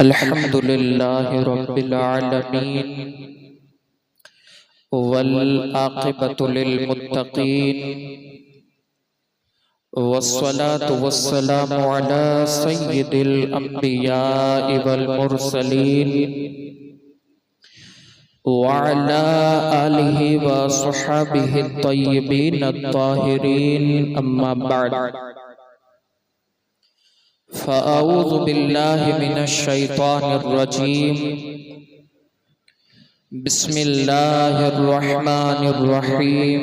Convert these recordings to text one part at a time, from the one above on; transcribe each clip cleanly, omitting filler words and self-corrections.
अल्हम्दुलिल्लाहि रब्बिल आलमीन वल आक़िबतु लिल मुत्तक़ीन वस्सलातु वस्सलामु अला सय्यिदिल अंबियाइ वल मुरसलीन व अला आलिहि व अस्हाबिहि तय्यिबीन अत्ताहिरीन अम्मा बअद फ़अऊज़ु बिल्लाहि मिनश शैतानिर रजीम बिस्मिल्लाहिर रहमानिर रहीम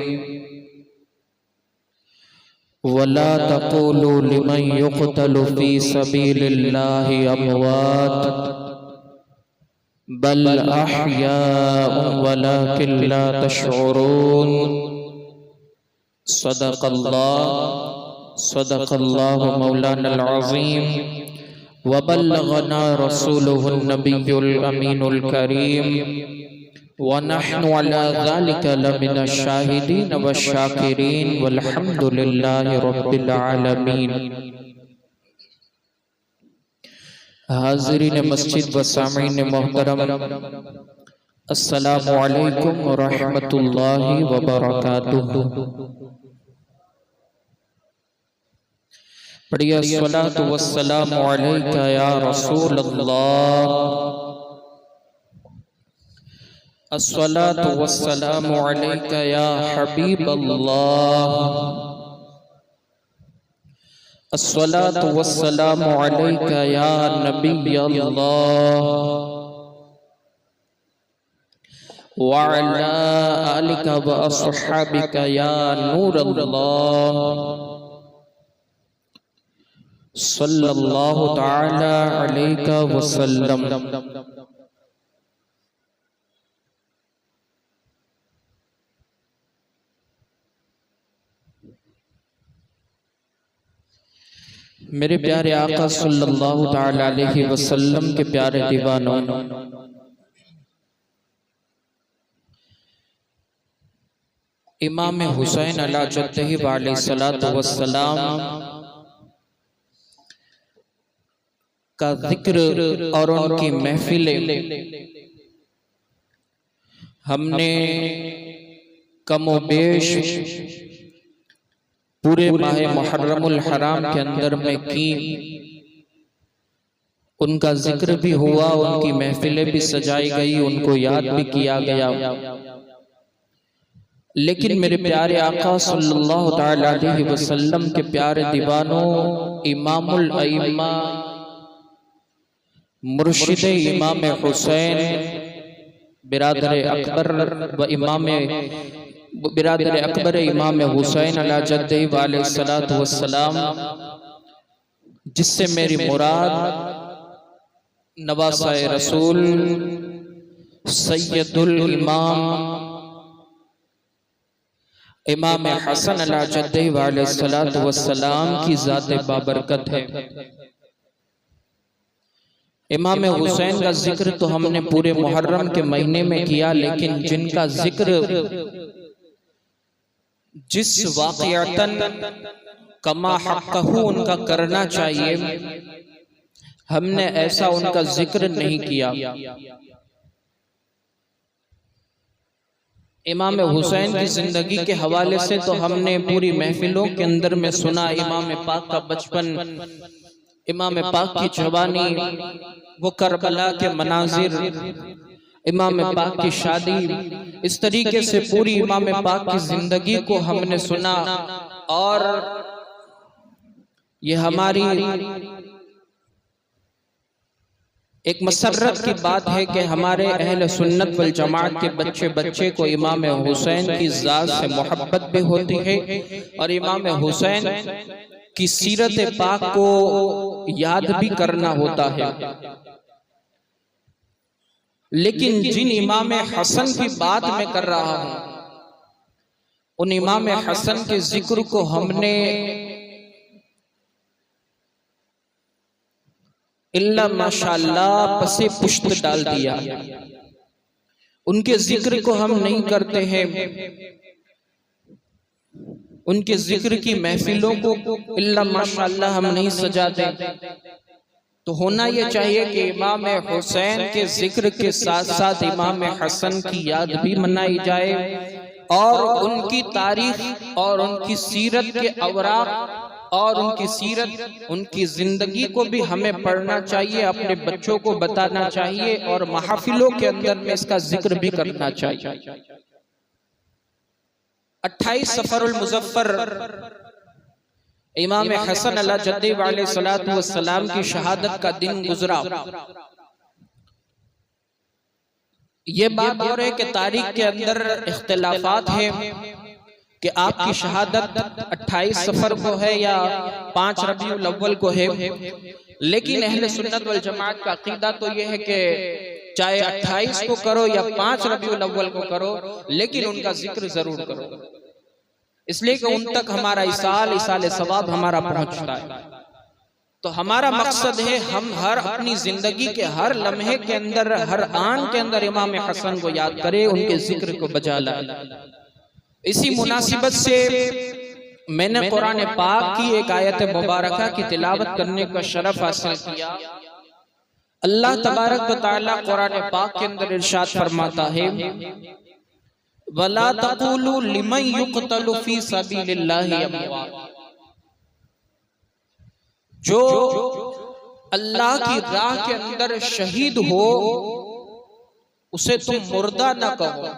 वला तक़ूलू लिमन युक़तलु फ़ी सबीलिल्लाहि अमवात बल अहयाउन वलाकिन ला तशऊरून सदक़ल्लाहु मौलानल अज़ीम व बल्लगना रसूलुहुन नबियुल अमीनुल करीम व नहनु अला ज़ालिका लमिनश शाहिदीन वश शाकिरीन वल्हम्दुलिल्लाहि रब्बिल आलमीन। हाज़िरीन मस्जिद व सामीन मोहतरम, अस्सलामु अलैकुम व रहमतुल्लाहि व बरकातुहू। पढ़िए अस्सलातु वस्सलामु अलैका या रसूल अल्लाह, अस्सलातु वस्सलामु अलैका या हबीब अल्लाह, अस्सलातु वस्सलामु अलैका या नबी अल्लाह व अला आलिका व अस्हाबिका या नूर अल्लाह सल्लल्लाहु ताला अलैका वसल्लम। मेरे प्यारे आका सल्लल्लाहु ताला अलैहि वसल्लम के प्यारे दीवानों, इमाम हुसैन अला जद्दही अलैहिस्सलातु वस्सलाम का जिक्र और उनकी महफिलें हमने कमोबेश पूरे माह मुहर्रमुल हराम के अंदर में की। उनका जिक्र भी हुआ, उनकी महफिलें भी सजाई गई, उनको याद भी किया गया। लेकिन मेरे प्यारे आका सल्लल्लाहु ताला अलैहि वसल्लम के प्यारे दीवानों, इमामुल अइम्मा मुर्शिद इमाम हुसैन बिरादर अकबर व इमाम बिरादर अकबर इमाम हुसैन अला जद्दही अलैहिस्सलातु वस्सलाम, जिससे मेरी मुराद नवासाए रसूल सैयदुल इमाम इमाम हसन अला जद्दही अलैहिस्सलातु वस्सलाम की ज़ात बाबरकत है। इमाम हुसैन का जिक्र तो हमने पूरे मुहर्रम के महीने में किया, लेकिन जिनका जिक्र जिस वाक़िअतन कमा हक़्क़हू उनका करना चाहिए, हमने ऐसा उनका जिक्र नहीं किया। इमाम हुसैन की जिंदगी के हवाले से तो हमने पूरी महफिलों के अंदर में सुना, इमाम पाक का बचपन, इमाम पाक की जवानी, वो करबला के मनाजिर, इमाम पाक की शादी, इस तरीके से पूरी इमाम पाक की जिंदगी को हमने सुना। और ये हमारी एक मसर्रत की बात है कि हमारे अहले सुन्नत वल जमात के बच्चे बच्चे को इमाम हुसैन की ज़ात से मोहब्बत भी होती है और इमाम हुसैन की सीरत पाक को याद भी करना होता है। लेकिन जिन इमाम हसन की बात मैं कर रहा हूं, उन इमाम हसन के जिक्र को हमने इल्ला माशाअल्लाह पसे पुश्त डाल दिया। उनके जिक्र को हम नहीं करते हैं, उनके जिक्र की महफिलों को इल्ला माशाअल्लाह हम नहीं सजाते। तो होना ये चाहिए कि इमाम हुसैन के जिक्र के साथ साथ इमाम हसन की याद भी मनाई जाए और उनकी तारीख और उनकी सीरत के अवराक और उनकी सीरत, उनकी जिंदगी को भी हमें पढ़ना चाहिए, अपने बच्चों को बताना चाहिए और महफिलों के अंदर में इसका जिक्र भी करना चाहिए। 28 सफरुल मुज़फ्फर इमाम हसन अला जद्दी अलैहिस्सलातु वस्सलाम की शहादत का दिन गुजरा। ये बात हो रही कि तारीख के अंदर इख्तिलाफात है कि आपकी शहादत 28 सफर को है या 5 रबीउल अव्वल को है, लेकिन अहले सुन्नत वल जमात का अकीदा तो यह है कि चाहे 28 को करो या 5 रबीउल अव्वल को करो, लेकिन उनका जिक्र जरूर करो, इसलिए कि उन तक हमारा इसाल सवाब हमारा पहुंचता है। तो हमारा मकसद है हम हर अपनी जिंदगी के हर लम्हे के अंदर, हर आन के अंदर इमाम हसन को याद करें, उनके जिक्र को बजा लाए। इसी मुनासिबत से मैंने कुरान पाक की एक आयत मुबारका की तिलावत करने का शरफ हासिल किया। अल्लाह तबारक व तआला कुरान पाक के अंदर इरशाद फरमाता है, वला तक़ूलू लिमन युक़तलु फी सबीलिल्लाहि अमवात, जो अल्लाह की राह के अंदर शहीद हो उसे तुम मुर्दा न कहो,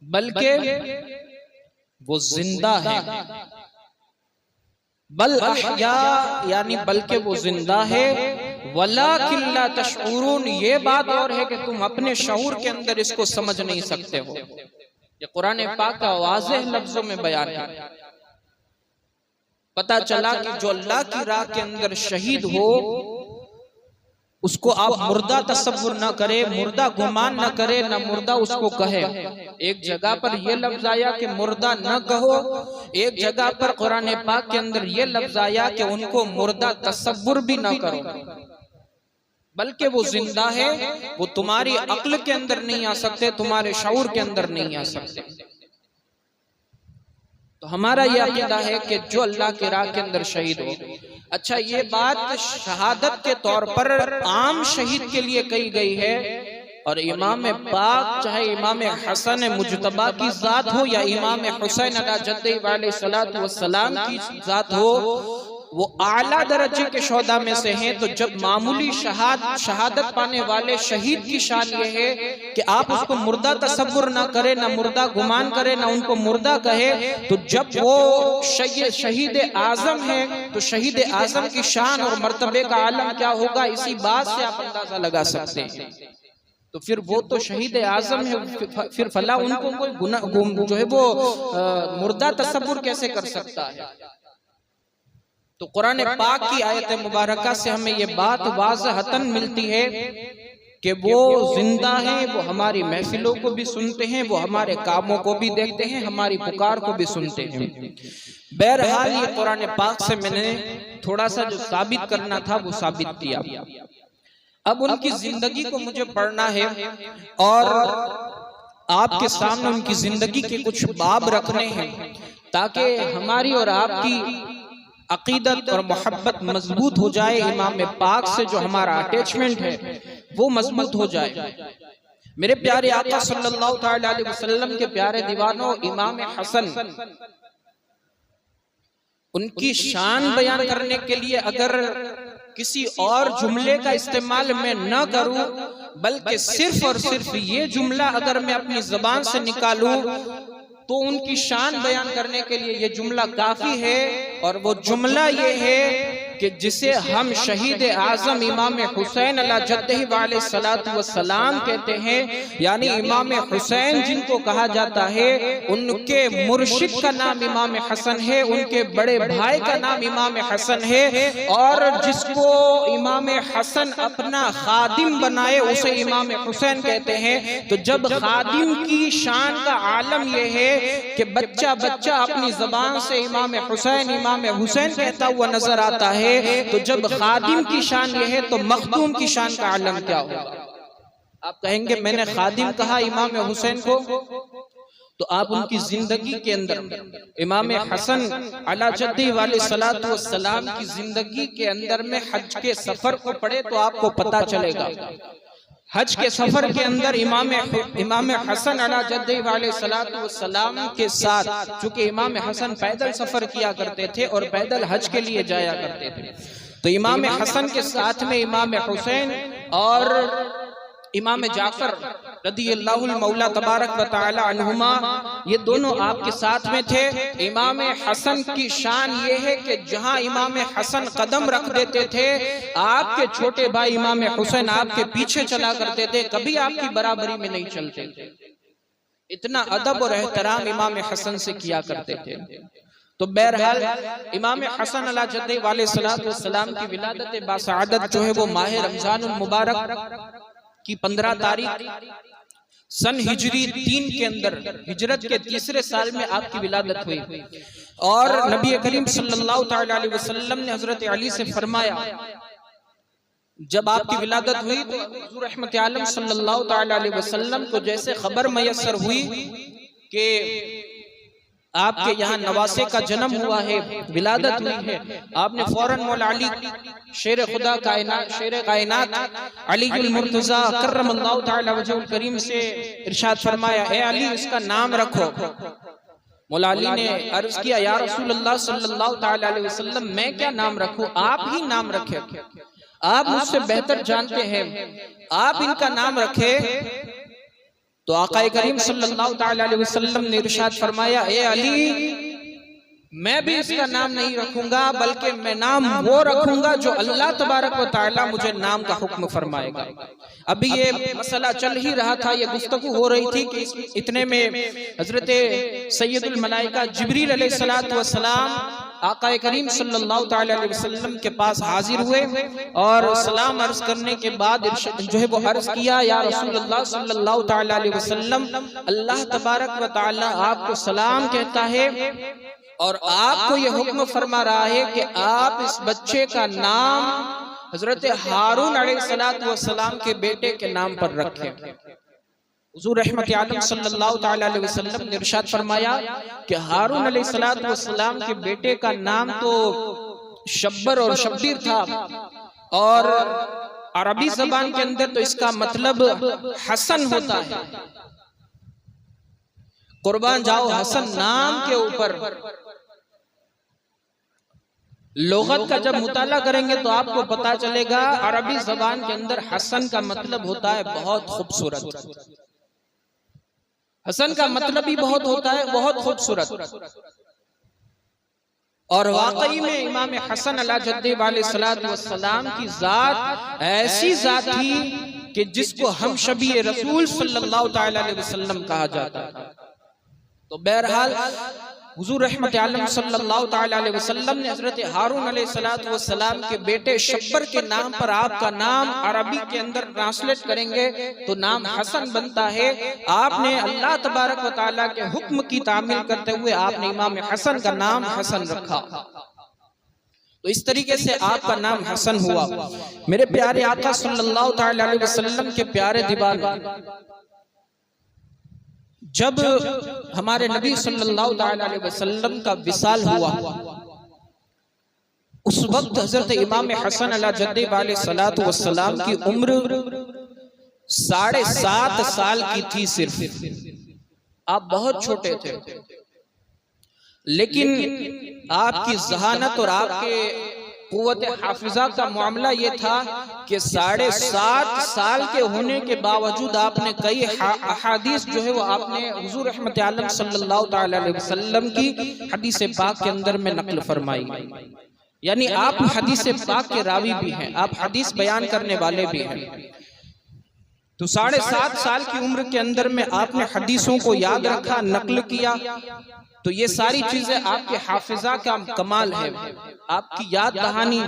बल्कि वो जिंदा है। बल अहया यानी बल्कि वो जिंदा है, वलाकिन ला तशऊरून, ये बात और है कि तुम अपने शऊर के अंदर इसको समझ नहीं सकते हो। ये कुरान पाक का वाज़ेह लफ्जों में बयान है। पता चला कि जो अल्लाह की राह के अंदर शहीद हो उसको आप मुर्दा तसव्वुर न करे, मुर्दा गुमान न करे, न मुर्दा उसको कहे। एक जगह पर यह लफ्ज आया कि मुर्दा न कहो, एक जगह पर कुरान पाक के अंदर यह लफ्ज आया कि उनको मुर्दा तसव्वुर भी न करो, बल्कि वो जिंदा है, वो तुम्हारी अक्ल के अंदर नहीं आ सकते, तुम्हारे शऊर के अंदर नहीं आ सकते। तो हमारा यह अकीदा है कि जो अल्लाह की राह के अंदर शहीद हो। अच्छा, ये बात शहादत के तौर पर आम शहीद के लिए कही गई है, और इमाम पाक चाहे इमाम हसन मुजतबा की जात हो या इमाम हुसैन अला जद्दी अलैहिस्सलातु वस्सलाम की जात हो, वो आला दर्जे के शोदा में से हैं। तो जब मामूली शहादत पाने वाले शहीद की शान ये है कि आप उसको मुर्दा तसव्वुर ना करे, ना मुर्दा गुमान करे, ना उनको मुर्दा कहे, तो जब वो शहीद आजम है तो शहीद आजम की शान और मर्तबे का आलम क्या होगा, इसी बात से आप अंदाजा लगा सकते हैं। तो फिर वो तो शहीद आजम है, फिर फला उनको कोई गुनाह जो है वो मुर्दा तसव्वुर कैसे कर सकता है। तो कुरान पाक की आयत मुबारका से हमें ये बात वाज़हतन मिलती है कि वो जिंदा है, वो हमारी महफिलों को भी सुनते हैं, वो हमारे कामों को भी देखते हैं, हमारी पुकार को भी सुनते हैं। बहरहाल ये कुरान पाक से मैंने थोड़ा सा जो साबित करना था वो साबित किया। अब उनकी जिंदगी को मुझे पढ़ना है और आपके सामने उनकी जिंदगी के कुछ बाब रखने हैं, ताकि हमारी और आपकी अकीदत और मोहब्बत मजबूत हो जाए, इमाम पाक से जो हमारा अटैचमेंट है वो मजबूत हो जाए। मेरे प्यारे आका सल्लल्लाहु तआला अलैहि वसल्लम के प्यारे दीवानों, इमाम हसन, उनकी शान बयान करने के लिए अगर किसी और जुमले का इस्तेमाल मैं न करूं, बल्कि सिर्फ और सिर्फ ये जुमला अगर मैं अपनी जुबान से निकालूं तो उनकी शान बयान करने के लिए ये जुमला काफी है। और वो जुमला ये है कि जिसे हम शहीद आजम इमाम हुसैन अला जद्दी अलैहिस्सलातु वस्सलाम कहते हैं, यानी इमाम हुसैन जिनको कहा जाता है, उनके मुर्शिद का नाम इमाम हसन है, उनके बड़े भाई का नाम इमाम हसन है, और जिसको इमाम हसन अपना खादिम बनाए उसे इमाम हुसैन कहते हैं। तो जब खादिम की शान का आलम यह है कि बच्चा बच्चा अपनी जबान से इमाम हुसैन कहता हुआ नजर आता है, तो जब खादिम की शान यह है तो मखदूम की शान का आलम क्या होगा। आप कहेंगे मैंने खादिम कहा इमाम हुसैन को, तो आप उनकी जिंदगी के अंदर इमाम हसन अला जद्दी वाले सलातु वस्सलाम की जिंदगी के अंदर में हज के सफर को पढ़े तो आपको पता चलेगा। हज के सफर के अंदर इमाम हसन अला जद्दी वाले सलातु वस्सलाम के साथ, चूंकि इमाम हसन पैदल सफर किया करते थे और पैदल हज के लिए जाया करते थे, तो इमाम हसन के साथ में इमाम हुसैन और इमाम जाफर रदियल्लाहुल मौला तबारक व तआला अन्हुमा, ये दोनों आपके साथ में थे। इमाम हसन की शान ये है कि जहां इमाम हसन कदम रख देते थे, आपके छोटे भाई इमाम हुसैन आपके पीछे चला करते थे, कभी आपकी बराबरी में नहीं चलते थे। इतना अदब और एहतराम इमाम हसन से किया करते थे। तो बहरहाल इमाम हसन अला जद्दी वाले सलातु वस्सलाम की विलादत बासआदत जो है वो माह रमजानुल मुबारक की 15 तारीख सन हिजरी 3 के अंदर, हिजरत के तीसरे साल में आपकी विलादत हुई। और नबी करीम सल्लल्लाहु तआला अलैहि वसल्लम ने हजरत अली से फरमाया, जब आपकी विलादत हुई तो हुजूर रहमत आलम सल्लल्लाहु तआला अलैहि वसल्लम को जैसे खबर मयसर हुई कि आपके यहाँ नवासे का जन्म हुआ है, विलादत हुई है, आपने फौरन मौला अली शेर खुदा कायनात, शेर कायनात अलीउल मुर्तजा कर्रमल्लाहु तआला वजहुल करीम से इरशाद फरमाया, ए अली इसका नाम रखो। मौला अली ने अर्ज किया, या रसूल अल्लाह सल्लल्लाहु तआला अलैहि वसल्लम मैं क्या नाम रखूं, आप ही नाम रखे, आप मुझसे बेहतर जानते हैं, आप इनका नाम रखे। तो आकाए करीम सल्लल्लाहु तआला अलैहि वसल्लम ने इरशाद फरमाया, ए अली मैं भी इसका नाम नहीं रखूंगा, बल्कि मैं नाम वो रखूंगा जो अल्लाह तबारक व तआला मुझे नाम का हुक्म फरमाएगा। अभी ये मसला चल ही रहा था, ये गुफ्तगू हो रही थी कि इतने में हजरत सैयदुल मलाइका जिब्रील अलैहिस्सलातु वस्सलाम आकाए करीम सल्लल्लाहु तआला अलैहि वसल्लम के पास हाजिर हुए और सलाम अर्ज करने के बाद जो है वो अर्ज किया, या रसूलुल्लाह सल्लल्लाहु तआला अलैहि वसल्लम अल्लाह तबारक व तआला आपको सलाम कहता है और आपको ये हुक्म फरमा रहा है कि आप इस बच्चे का नाम हजरत हारून अलैहिस्सलातु वस्सलाम के बेटे के नाम पर रखें। हुजूर रहमत आलम सल्लल्लाहु तआला अलैहि वसल्लम ने इरशाद फरमाया कि हारून अलैहिस्सलातु वस्सलाम के बेटे का नाम तो शब्बर और शब्बीर था, और अरबी जबान के अंदर तो इसका मतलब हसन होता है। कुर्बान जाओ हसन नाम के ऊपर। लोगत का जब मुताला करेंगे तो आपको पता चलेगा अरबी जबान के अंदर हसन का मतलब होता है बहुत खूबसूरत। हसन का मतलब ही बहुत होता है बहुत खूबसूरत। और वाकई में इमाम हसन अला जद्दी वाले सलात वस्सलाम की जात ऐसी जात थी कि जिसको हम शबी रसूल सल्लल्लाहु तआला अलैहि वसल्लम कहा जाता है। तो बहरहाल हुजूर रहमत आलम सल्लल्लाहु तआला अलैहि वसल्लम ने हजरत हारून अलैहिस्सलातु वस्सलाम के बेटे शब्बर के नाम पर आपका नाम अरबी के अंदर ट्रांसलेट करेंगे तो नाम हसन बनता है। आपने अल्लाह तबारक व तआला के हुक्म की तामील करते हुए आपने इमाम हसन का नाम हसन रखा। तो इस तरीके से आपका नाम हसन हुआ। मेरे प्यारे आका सल्लल्लाहु तआला अलैहि वसल्लम के प्यारे दीवाने, जब हमारे नबी सल्लल्लाहु तआला अलैहि वसल्लम का विसाल हुआ, उस वक्त हजरत इमाम हसन अला जद्दी वाले सलातु वस्सलाम की उम्र 7.5 साल की थी सिर्फ। आप बहुत छोटे थे, लेकिन आपकी जहानत और आपके कुव्वत हाफिजा का मामला ये था कि 7.5 साल के होने के बावजूद आपने कई अहादीस जो है वो आपने हुजूर रहमत आलम सल्लल्लाहु तआला अलैहि वसल्लम की हदीस पाक के अंदर में नकल फरमाई। यानी आप हदीस पाक के रावी भी हैं, आप हदीस बयान करने वाले भी हैं। तो 7.5 साल की उम्र के अंदर में आपने हदीसों को याद रखा, नकल किया। तो ये सारी चीजें आपके हाफिजा का कमाल है, आपकी याद दहानी,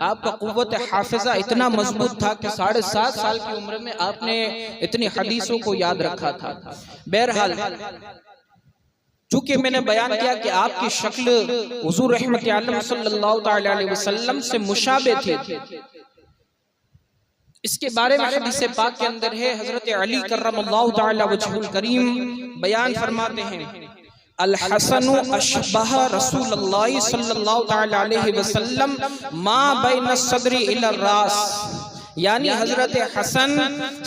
आपका कुव्वत हाफिजा इतना मजबूत था कि 7.5 साल की उम्र में आपने इतनी हदीसों को याद रखा था। बहरहाल चूंकि मैंने बयान किया कि आपकी शक्ल हुजूर रहमत आलम सल्लल्लाहु तआला अलैहि वसल्लम से मुशाबे थी, इसके बारे में हदीस पाक के अंदर है, हजरत अली कर्रमल्लाहु तआला वजहुल करीम बयान फरमाते हैं, अल हसन अशबह रसूलुल्लाह सल्लल्लाहु तआला अलैहि वसल्लम मा बैन सदरी इला रास, यानी हजरत हसन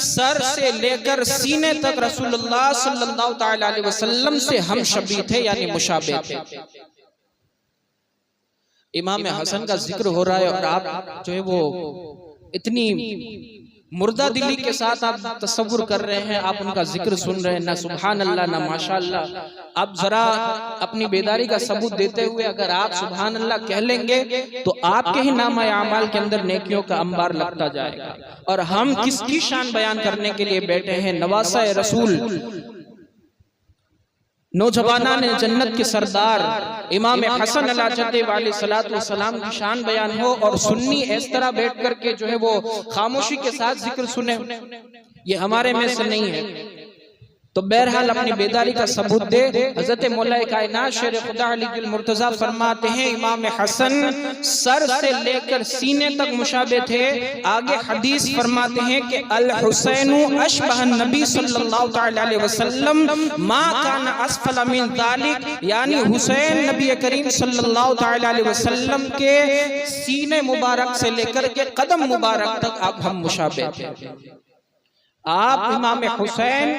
सर से लेकर सीने तक रसूलुल्लाह सल्लल्लाहु तआला अलैहि वसल्लम से हम शबीह थे, यानी मुशाबे थे। इमाम हसन का जिक्र हो रहा है और आप जो है वो इतनी मुर्दा दिली के साथ आप तसव्वुर कर रहे हैं, आप उनका जिक्र सुन रहे हैं, ना सुभान अल्लाह ना माशाअल्लाह। आप जरा अपनी बेदारी का सबूत देते हुए अगर आप सुभान अल्लाह कह लेंगे तो आपके ही नाम आमाल के अंदर नेकियों का अंबार लगता जाएगा। और हम किसकी शान बयान करने के लिए बैठे हैं? नवासा रसूल, नौजवाना ने जन्नत के सरदार इमाम हसन अलैहिस्सलाम की शान बयान हो और सुन्नी इस तरह बैठ करके जो है वो खामोशी के साथ जिक्र सुने, ये हमारे में से नहीं है। तो बहरहाल अपनी बेदारी का सबूत दे। हजरत मौलाए कायनात शेर खुदा अली मुर्तजा फरमाते हैं, इमाम हसन सर से लेकर सीने तक मुशाबे थे। आगे हदीस फरमाते हैं कि अल हुसैनु अशबह नबी सल्लल्लाहु तआला अलैहि वसल्लम मा काना अस्फल मिन जालिक, यानी हुसैन नबी करीम सल्लल्लाहु तआला अलैहि वसल्लम के सीने मुबारक से लेकर के कदम मुबारक तक आप हम मुशाबे थे। आप इमाम हुसैन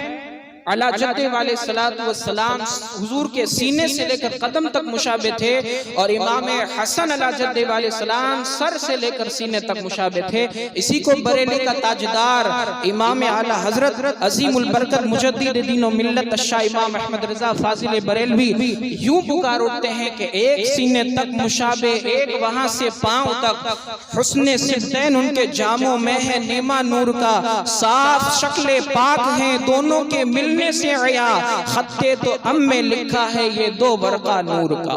अला जद्दे वाले सलातु वस्सलाम हुजूर के सीने से लेकर कदम तक मुशाबे थे और इमाम हसन अला जद्दे वाले सलाम सर से लेकर सीने तक मुशाबे थे। इसी को बरेली का ताजदार इमाम आला हजरत अजीमुल बरकत मुजद्दिद दीन और मिल्लत शाह इमाम अहमद रजा फाजिल बरेलवी यूं पुकार उठते हैं कि एक सीने तक मुशाबे, एक वहां से पांव तक हुस्ने सिद्दैन उनके जामों में है नेमा नूर का, साफ शक्ले पाक हैं दोनों के मिलने से आया, खत्ते तो अम में लिखा है ये दो बरका नूर का।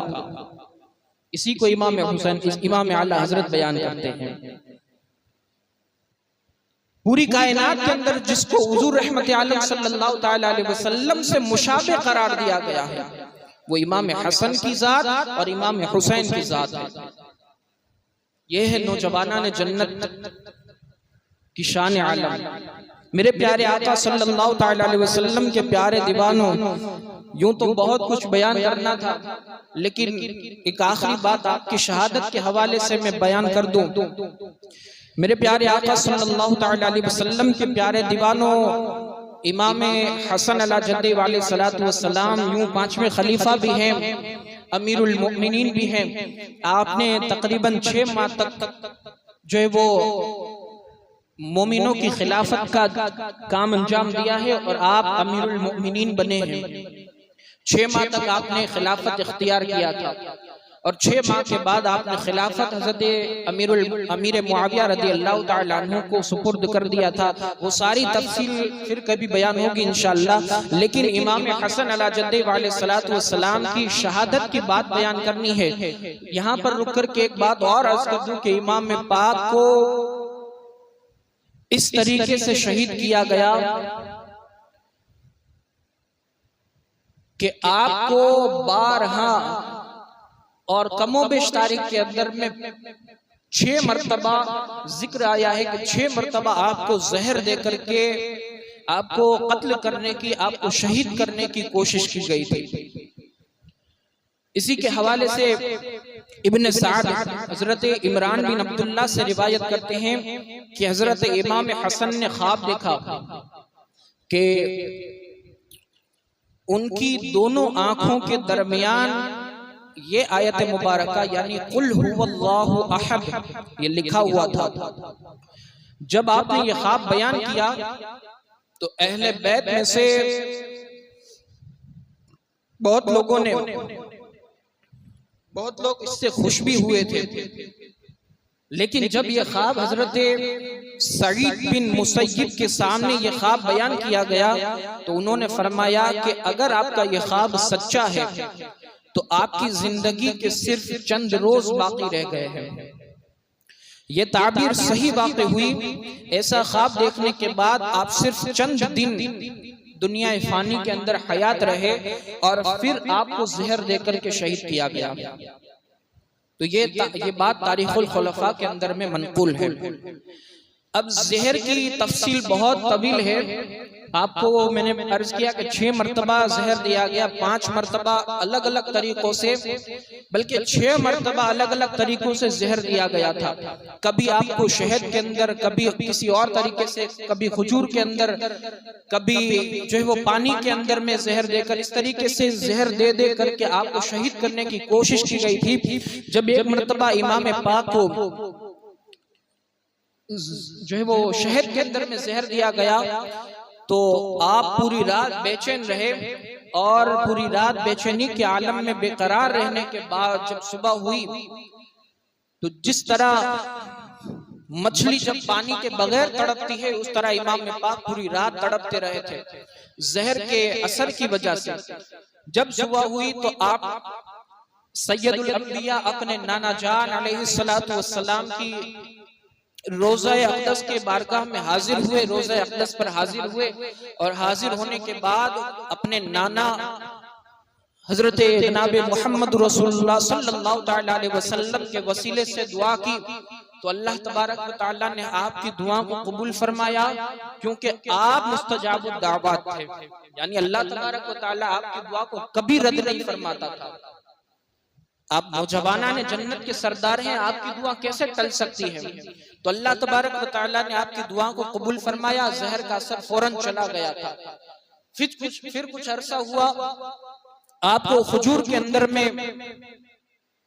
इसी को इमाम हुसैन इमाम आला हजरत बयान करते हैं। पूरी कायनात के अंदर जिसको हुजूर रहमत आलम सल्लल्लाहु तआला अलैहि वसल्लम से मुशाबे करार दिया गया है वो इमाम हसन की जात और इमाम हुसैन की जात है। ये है नौजवाना ने जन्नत की शान आलम। मेरे प्यारे आका सल्लल्लाहु तआला अलैहि वसल्लम के प्यारे दीवानों, यूं तो बहुत कुछ बयान करना था, लेकिन एक आखिरी बात आपकी शहादत के हवाले से मैं बयान कर दूं। मेरे प्यारे आका सल्लल्लाहु तआला अलैहि वसल्लम के प्यारे दीवानों, इमाम हसन अला जद्दे वाले सलातु वस्सलाम यूं पांचवें खलीफा भी हैं, अमीरुल मोमिनीन भी हैं। आपने तकरीबन 6 माह तक जो है वो मोमिनों की खिलाफत का काम अंजाम दिया है और आप अमीरुल मोमिनीन बने हैं। 6 माह तक आपने खिलाफत इख्तियार किया था और 6 माह के बाद आपने खिलाफत हजरत अमीर मुआविया रदी अल्लाह तआला अन्हु को सुपुर्द कर दिया था। वो सारी तफसील फिर कभी बयान होगी इंशाअल्लाह। लेकिन इमाम हसन अला जद्दे वाले सलातु वस्सलाम की शहादत की बात बयान करनी है। यहाँ पर रुक कर के एक बात और अर्ज कर दूं कि इमाम पाक को इस तरीके से शहीद किया गया कि आपको 12 और कमोबेश तारीख के अंदर में 6 मरतबा जिक्र आया है कि 6 मरतबा आपको जहर देकर के आपको कत्ल करने की, आपको शहीद करने की कोशिश की गई थी। इसी के हवाले से इब्न साद हजरत इमरान बिन अब्दुल्ला से रिवायत करते हैं कि हजरत इमाम हसन ने ख्वाब देखा कि उनकी दोनों आंखों के दरमियान ये आयत मुबारका यानी कुल हुवल्लाहु अहद ये लिखा हुआ था। जब आपने ये ख्वाब बयान किया तो अहले बैत में से बहुत लोग इससे खुश भी हुए थे। लेकिन जब ये ख्वाब हजरत सईद बिन मुसय्यब के सामने ये ख्वाब बयान किया गया तो उन्होंने फरमाया कि अगर आपका ये ख्वाब सच्चा है तो आपकी जिंदगी के सिर्फ चंद रोज बाकी रह गए हैं। ये ताबीर सही वाक़ई हुई। ऐसा ख्वाब देखने के बाद आप सिर्फ चंद दिन दुनिया फानी के अंदर हयात रहे और फिर आपको जहर देकर के शहीद किया गया। तो ये बात तारीखुल खुलफा के अंदर में मनकुल है। अब जहर की तफसील बहुत तवील है। आपको मैंने अर्ज किया कि 6 मरतबा जहर दिया गया, 5 मरतबा अलग अलग तरीकों से, बल्कि 6 मरतबा अलग अलग तरीकों से जहर दिया गया था। कभी आपको शहद के अंदर, कभी किसी और तरीके से, कभी खजूर के अंदर, कभी जो है वो पानी के अंदर में जहर देकर, इस तरीके से जहर दे दे करके आपको शहीद करने की कोशिश की गई थी। जब एक मरतबा इमाम पाक को जो है वो शहद के अंदर में जहर दिया गया तो आप पूरी रात बेचैन रहे, और पूरी रात बेचैनी के आलम में बेकरार रहने के बाद जब सुबह हुई तो जिस तरह मछली जब पानी के बगैर तड़पती है, उस तरह इमाम पाक पूरी रात तड़पते रहे थे जहर के असर की वजह से। जब सुबह हुई तो आप सैयदुल अंबिया अपने नाना जान अलैहिस्सलातु वस्सलाम की रोज़ा अक़दस के बारगाह में हाजिर हुए, रोज़ा अक़दस पर हाजिर हुए, और हाजिर होने के बाद अपने नाना हजरत जनाब मोहम्मद रसूलुल्लाह सल्लल्लाहु तआला अलैहि वसल्लम के वसीले से दुआ की तो अल्लाह तबारक व तआला ने आपकी दुआ को कबूल फरमाया, क्योंकि आप मुस्तजाबुद दावत थे। यानी अल्लाह तबारक व तआला आपकी दुआ को कभी रद्द नहीं फरमाता था। आप नौजवाना ने जन्नत के सरदार हैं, आपकी दुआ कैसे टल सकती है? तो अल्लाह तबारक व तआला ने आपकी दुआ को कबूल फरमाया। जहर का असर फौरन चला गया था। फिर कुछ अरसा हुआ, आपको खजूर के अंदर में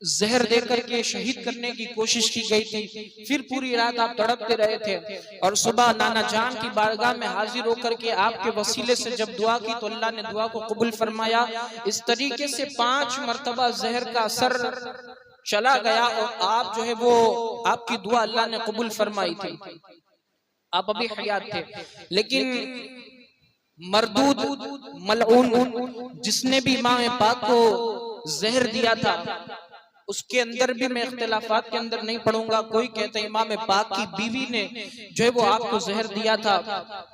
जहर देकर के शहीद करने की कोशिश की गई थी। फिर पूरी रात आप तड़पते रहे थे, और सुबह नाना जान की बारगाह में हाजिर होकर के आपके वसीले से जब दुआ की तो अल्लाह ने दुआ को कबूल फरमाया। इस तरीके से 5 मरतबा जहर का असर चला गया, और आप जो है वो आपकी दुआ अल्लाह ने कबूल फरमाई थी। आप अभी हयात थे, लेकिन मरदूद मलऊन जिसने भी इमाम पाक को जहर दिया था, उसके अंदर भी मैं इख्तिलाफात के अंदर नहीं पढ़ूंगा। कोई कहते हैं इमाम पाक की बीवी ने जो है वो आपको जहर दिया था,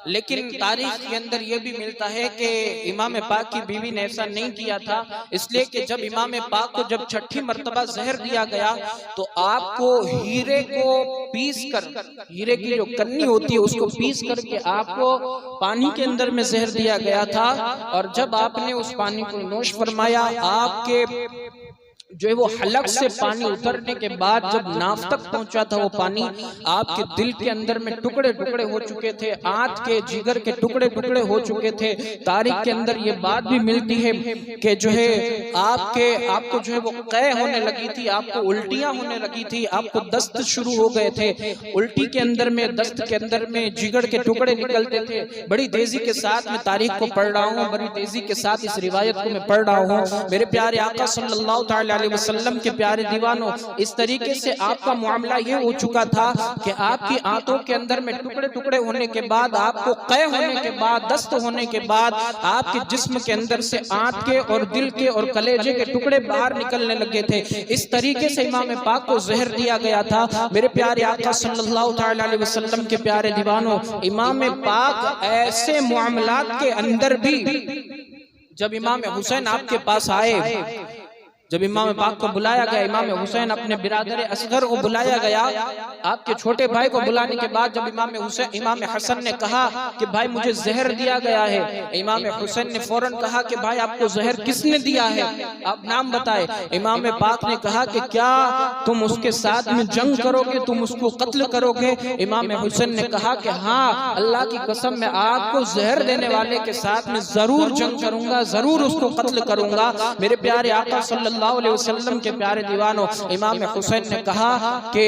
लेकिन तारीख के अंदर यह भी मिलता है कि इमाम पाक की बीवी ने ऐसा नहीं किया था, इसलिए कि जब इमाम पाक को जब 6ठी मरतबा जहर दिया गया तो आपको हीरे को पीस कर, हीरे की जो कन्नी होती है उसको पीस करके आपको पानी के अंदर में जहर दिया गया था, और जब आपने उस पानी को नोश फरमाया, आपके जो है वो हलक से पानी उतरने के बाद जब नाफ तक पहुंचा था वो पानी, आपके दिल के अंदर में टुकड़े टुकड़े हो चुके थे, आंत के जिगर के टुकड़े टुकड़े हो चुके थे। तारीख के अंदर ये बात भी मिलती है कि जो है आपको जो है वो कै होने लगी थी, आपको उल्टियां होने लगी थी, आपको दस्त शुरू हो गए थे। उल्टी के अंदर में, दस्त के अंदर में जिगर के टुकड़े निकलते थे। बड़ी तेजी के साथ मैं तारीख को पढ़ रहा हूँ, बड़ी तेजी के साथ इस रिवायत को मैं पढ़ रहा हूँ। मेरे प्यारे आका सल्लल्लाहु तआला वसल्लम के प्यारे दीवानों, इस तरीके से आपका मामला ये हो चुका था कि आपकी आंतों के अंदर में टुकड़े टुकड़े होने के बाद, आपको कै होने के बाद, दस्त होने के बाद, आपके जिस्म के अंदर से आंत के और दिल के और कलेजे के टुकड़े बाहर निकलने लगे थे। इस तरीके से इमाम पाक को जहर दिया गया था। मेरे प्यारे आका सल्लल्लाहु तआला अलैहि वसल्लम के प्यारे दीवानों, इमाम पाक ऐसे मामलात के अंदर भी जब इमाम हुसैन आपके पास आए, जब इमाम पाक को बुलाया गया, इमाम हुसैन अपने बिरादर असगर को बुलाया गया, आपके छोटे भाई को बुलाने के बाद जब इमाम हसन ने कहा कि भाई मुझे जहर दिया गया है, इमाम हुसैन ने फौरन कहा कि भाई आपको जहर किसने दिया है, आप नाम बताए। इमाम पाक ने कहा कि क्या तुम उसके साथ में जंग करोगे, तुम उसको कत्ल करोगे? इमाम हुसैन ने कहा कि हाँ, अल्लाह की कसम मैं आपको जहर देने वाले के साथ में जरूर जंग करूंगा, जरूर उसको कत्ल करूंगा। मेरे प्यारे आका सल्लल्लाहु अलैहि वसल्लम के प्यारे दीवानों, इमाम हुसैन ने कहा कि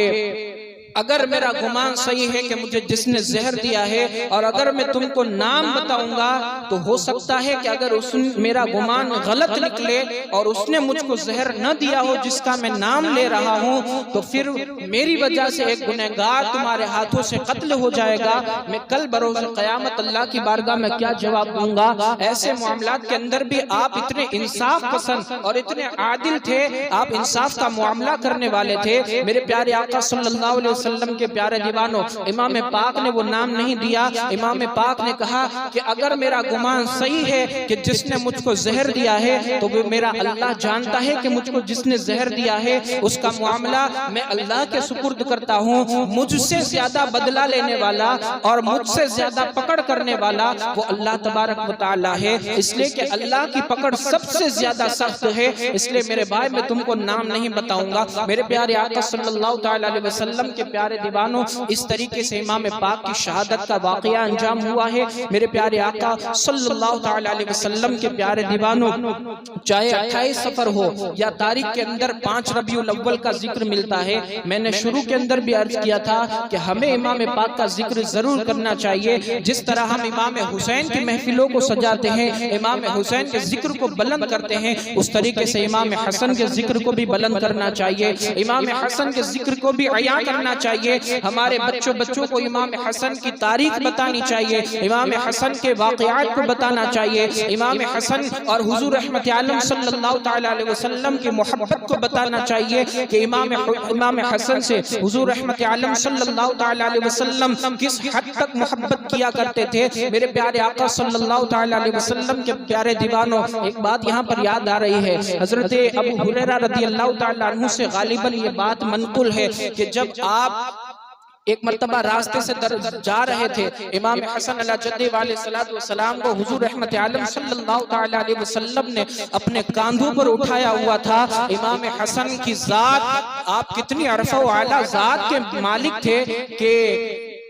अगर मेरा गुमान सही है कि मुझे जिसने जहर दिया है, और अगर मैं तुमको नाम बताऊंगा तो हो सकता है कि अगर मेरा गुमान गलत निकले और उसने मुझको जहर न दिया हो जिसका मैं नाम ले रहा हूं, तो फिर मेरी वजह से एक गुनहगार तुम्हारे हाथों से कत्ल हो जाएगा। मैं कल बरोज़ क़यामत अल्लाह की बारगाह में क्या जवाब दूंगा? ऐसे मामलात के अंदर भी आप इतने इंसाफ पसंद और इतने आदिल थे, आप इंसाफ का मामला करने वाले थे। मेरे प्यारे आका सल्लल्लाहु अलैहि वसल्लम के प्यारे दीवानों, इमाम पाक ने वो नाम नहीं दिया। इमाम पाक ने कहा कि अगर मेरा गुमान सही है कि जिसने मुझको जहर दिया है तो वो मेरा अल्लाह जानता है कि मुझको जिसने जहर दिया है उसका मामला मैं अल्लाह के सुपुर्द करता हूँ। मुझसे ज्यादा बदला लेने वाला और मुझसे ज्यादा पकड़ करने वाला वो अल्लाह तबारक व तआला है, इसलिए कि अल्लाह की पकड़ सबसे ज्यादा सख्त है। इसलिए मेरे भाई मैं तुमको नाम नहीं बताऊंगा। मेरे प्यारे आका सल्लल्लाहु तआला अलैहि वसल्लम के प्यारे दीवानों, इस तरीके से इमाम पाक की शहादत का वाकया अंजाम हुआ है। मेरे प्यारे आका सल्लल्लाहु तआला अलैहि वसल्लम के प्यारे दीवानों, चाहे 28 सफर हो या तारीख के अंदर 5 रबीउल अव्वल का जिक्र मिलता है। मैंने शुरू के अंदर भी अर्ज किया था कि हमें इमाम पाक का जिक्र जरूर करना चाहिए। जिस तरह हम इमाम हुसैन की महफिलों को सजाते हैं, इमाम हुसैन के जिक्र को बुलंद करते हैं, उस तरीके से इमाम हसन के जिक्र को भी बुलंद करना चाहिए। इमाम हसन के जिक्र को भी अया करना चाहिए। हमारे बच्चों को इमाम हसन की तारीख बतानी चाहिए, इमाम हसन के वाक़यात को बताना चाहिए, इमाम हसन और हुजूर रहमत आलम सल्लल्लाहु तआला अलैहि वसल्लम की मोहब्बत को बताना चाहिए कि इमाम हसन से हुजूर रहमत आलम सल्लल्लाहु तआला अलैहि वसल्लम किस हद तक मोहब्बत किया करते थे। मेरे प्यारे आका सल्लल्लाहु तआला अलैहि वसल्लम के प्यारे दीवानों, एक बात यहाँ पर याद आ रही है। हजरत अबू हुरैरा रज़ियल्लाहु तआला अन्हु से गालिबन ये बात मनकुल है कि जब आप एक मर्तबा रास्ते से जा रहे थे, इमाम हसन अला जद्दी वाले सलातो सलाम को हुजूर रहमत आलम सल्लल्लाहु तआला अलैहि वसल्लम ने अपने कांधों पर उठाया हुआ था। इमाम हसन की जात, आप कितनी अरफा व आला जात के मालिक थे कि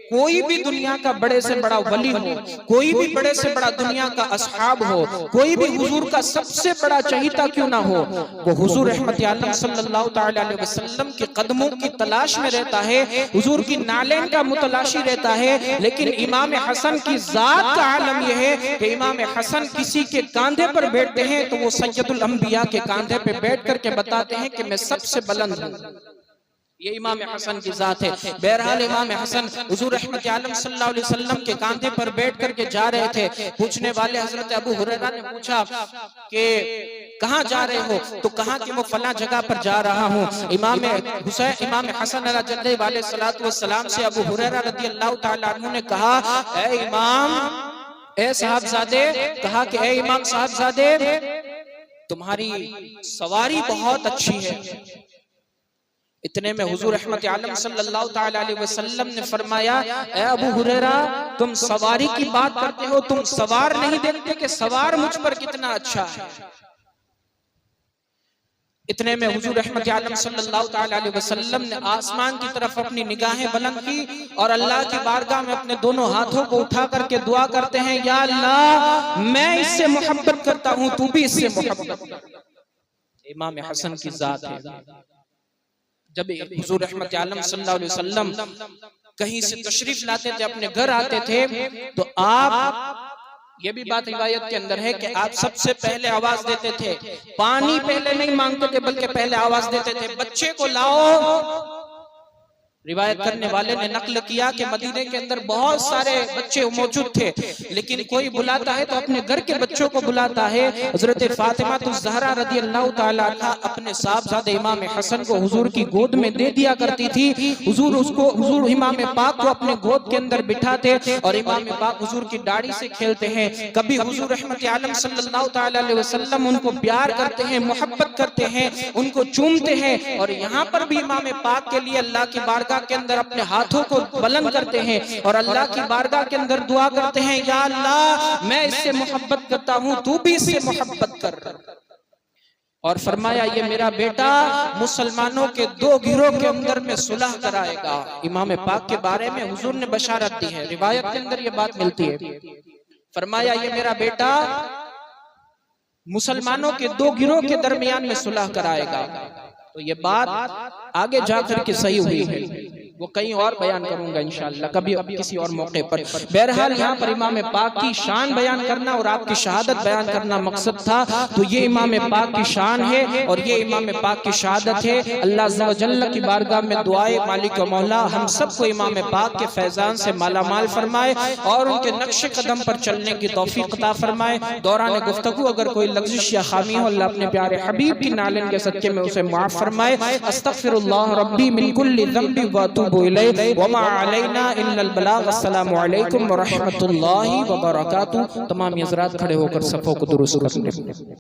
कोई भी दुनिया का बड़े से बड़ा वली हो, कोई भी बड़े से बड़ा दुनिया का असहाब हो, कोई भी हुजूर का सबसे बड़ा चहीता क्यों ना हो, वो हुजूर रहमत आलम सल्लल्लाहु तआला अलैहि वसल्लम के कदमों की तलाश में रहता है, हुजूर की नालें का मुतलाशी रहता है। लेकिन इमाम हसन की जात का आलम यह है कि इमाम हसन किसी के कांधे पर बैठते हैं तो वो सैयदुल अंबिया के कांधे पे बैठ करके बताते हैं कि मैं सबसे बुलंद हूँ। ये इमाम हसन की जात है। बहरहाल इमाम हसन हुजूर रहमत आलम सल्लल्लाहु अलैहि वसल्लम के कांधे पर बैठ करके जा रहे थे। पूछने वाले हजरत अबू हुरैरा ने पूछा कि कहाँ जा रहे हो, तो कहा कि वो फला जगह पर जा रहा हूँ। इमाम हसन अला जद्दी वाले सलातो सलाम से अबू हुरैरा रज़ियल्लाहु तआला अन्हु ने कहा, ए इमाम, ए साहबजादे, कहा कि ए इमाम साहबजादे, तुम्हारी सवारी बहुत अच्छी है। इतने में हुजूर रहमत आलम सल्लल्लाहु तआला अलैहि वसल्लम ने फरमाया, ए अबू हुरैरा, तुम सवारी की बात करते हो, तुम सवार नहीं देखते कि सवार मुझ पर कितना अच्छा है। इतने में हुजूर रहमत आलम सल्लल्लाहु तआला अलैहि वसल्लम ने आसमान की तरफ अपनी निगाहें बुलंद की और अल्लाह की बारगाह में अपने दोनों हाथों को उठा करके दुआ करते हैं, या अल्लाह, मैं इससे मोहब्बत करता हूँ, तू भी इससे मोहब्बत कर। इमाम हसन की जात है। जब हुजूर रहमत आलम सल्लल्लाहु अलैहि वसल्लम कहीं से तशरीफ लाते थे, अपने घर आते थे, तो आप, ये भी बात रिवायत के अंदर है कि आप सबसे पहले आवाज देते थे। पानी पहले नहीं मांगते थे बल्कि पहले आवाज देते थे, बच्चे को लाओ। रिवायत करने वाले ने नकल किया कि मदीने के अंदर बहुत सारे बच्चे मौजूद थे, लेकिन कोई बुलाता है तो अपने घर के बच्चों को बुलाता है। हजरत फातिमा ज़हरा रज़ियल्लाहु तआला अन्हा अपने साहबजादे इमाम हसन को हुजूर की गोद में दे दिया करती थी। हुजूर इमाम पाक को अपने गोद के अंदर बिठाते और इमाम पाक हुजूर की दाढ़ी से खेलते हैं। कभी हुजूर रहमत आलम सल्लल्लाहु तआला अलैहि वसल्लम उनको प्यार करते हैं, मोहब्बत करते हैं, उनको चूमते हैं। और यहाँ पर भी इमाम पाक के लिए अल्लाह की बारगाह के अंदर अपने हाथों को बुलंद करते हैं और अल्लाह की बारगाह के अंदर दुआ करते हैं, या अल्लाह, मैं इससे मोहब्बत करता हूँ, तू भी इससे मोहब्बत कर। और फरमाया, ये मेरा बेटा मुसलमानों के 2 गिरोह के अंदर में सुलह कराएगा। इमाम पाक के बारे में हुजूर ने बशारत दी है, रिवायत के अंदर ये बात मिलती है। फरमाया, ये मेरा बेटा मुसलमानों के 2 गिरोह के दरमियान में सुलह कराएगा। तो ये बात आगे जाकर के सही हुई है, वो कहीं और बयान करूंगा इंशाअल्लाह कभी किसी और मौके पर। बहरहाल यहाँ पर इमाम पाक की शान बयान करना और आपकी शहादत बयान करना मकसद था। तो ये इमाम पाक की शान है और ये इमाम पाक की शहादत है। अल्लाह अज़्ज़ व जल्ल की बारगाह में दुआए मालिक व मौला हम सबको इमाम पाक के फैजान से मालामाल फरमाए और उनके नक्शे कदम पर चलने की तौफीक अता फरमाए। दौरान गुफ्तगू अगर कोई लग़्ज़िश या खामी हो, अल्लाह अपने प्यारे हबीब की नालिन के सदके में उसे माफ़ फरमाए। अस्तग़फिरुल्लाह रब्बी मिन कुल्लि ज़ंबि व अतूबु इलैहि व मा अलैना इल्लल बलाग। अस्सलामु अलैकुम व रहमतुल्लाहि व बरकातुहू। तमाम हज़रात खड़े होकर सफ़ों को दुरुस्त कर लें।